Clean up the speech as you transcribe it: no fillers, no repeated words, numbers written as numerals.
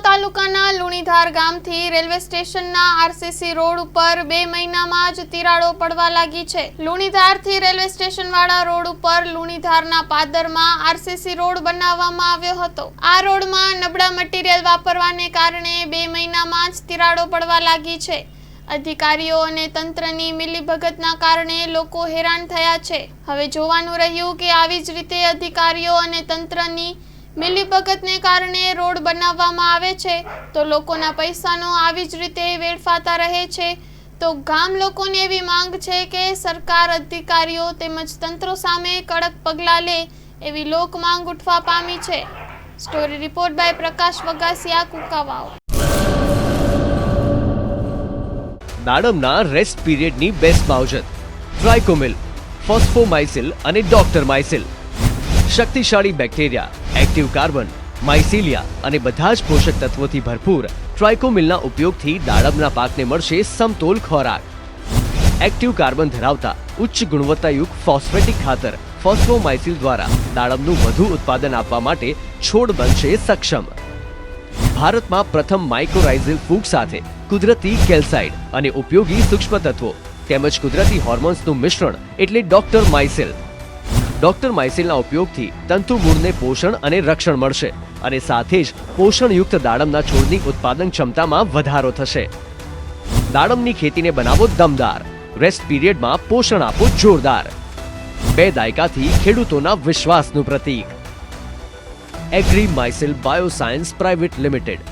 તાલુકાના લુણીધાર ગામથી રેલવે સ્ટેશનના આરસીસી રોડ ઉપર 2 મહિનામાં જ તિરાડો પડવા લાગી છે। લુણીધારથી રેલવે સ્ટેશન વાળા રોડ ઉપર લુણીધારના પાદરમાં આરસીસી રોડ બનાવવામાં આવ્યો હતો। આ રોડમાં નબળા મટીરીયલ વાપરવાને કારણે 2 મહિનામાં જ તિરાડો પડવા લાગી છે। અધિકારીઓ અને તંત્રની મિલીભગતના કારણે લોકો હેરાન થયા છે। હવે જોવાનું રહ્યું કે આવી જ રીતે અધિકારીઓ અને તંત્રની મિલીભગતને કારણે રોડ બનાવવામાં આવે છે તો લોકોના પૈસાનો આવી જ રીતે વેડફાતા રહે છે। તો ગામ લોકોની એવી માંગ છે કે સરકાર અધિકારીઓ તેમજ તંત્રો સામે કડક પગલાં લે એવી લોક માંગ ઉઠવા પામી છે। Story report by Prakash Vagasiya, Kukavav. દાડમના રેસ્ટ પીરિયડની બેસ્ટ માવજત ટ્રાઇકોમિલ, ફોસ્ફોમાઇસિલ અને ડોક્ટર માઇસિલ। શક્તિશાળી બેક્ટેરિયા, એક્ટિવ કાર્બન, માઇસિલિયા અને બધા જ પોષક તત્વોથી ભરપૂર ટ્રાઇકોમિલના ઉપયોગથી દાડમના પાકને મળશે સમતોલ ખોરાક। એક્ટિવ કાર્બન ધરાવતા ઉચ્ચ ગુણવત્તાયુક્ત ફોસ્ફેટિક ખાતર ફોસ્ફોમાઇસિલ દ્વારા દાડમનું વધુ ઉત્પાદન આપવા માટે છોડ બનશે સક્ષમ। ભારતમાં પ્રથમ માઇક્રોરાઇઝલ ફૂગ સાથે કુદરતી કેલ્સાઇડ અને ઉપયોગી સૂક્ષ્મ તત્વો તેમજ કુદરતી હોર્મોન્સનું મિશ્રણ એટલે ડોક્ટર માઇસિલ। ડોક્ટર માઇસિલના ઉપયોગથી તંતુ મૂળને પોષણ અને રક્ષણ મળશે અને સાથે જ પોષણયુક્ત દાડમના છોડની ઉત્પાદન ક્ષમતામાં વધારો થશે। દાડમની ખેતીને બનાવો દમદાર, રેસ્ટ પીરિયડમાં પોષણ આપો જોરદાર। 2 દાયકાથી ખેડૂતોના વિશ્વાસનું પ્રતીક એગ્રી માઇસિલ બાયોસાયન્સ પ્રાઇવેટ લિમિટેડ।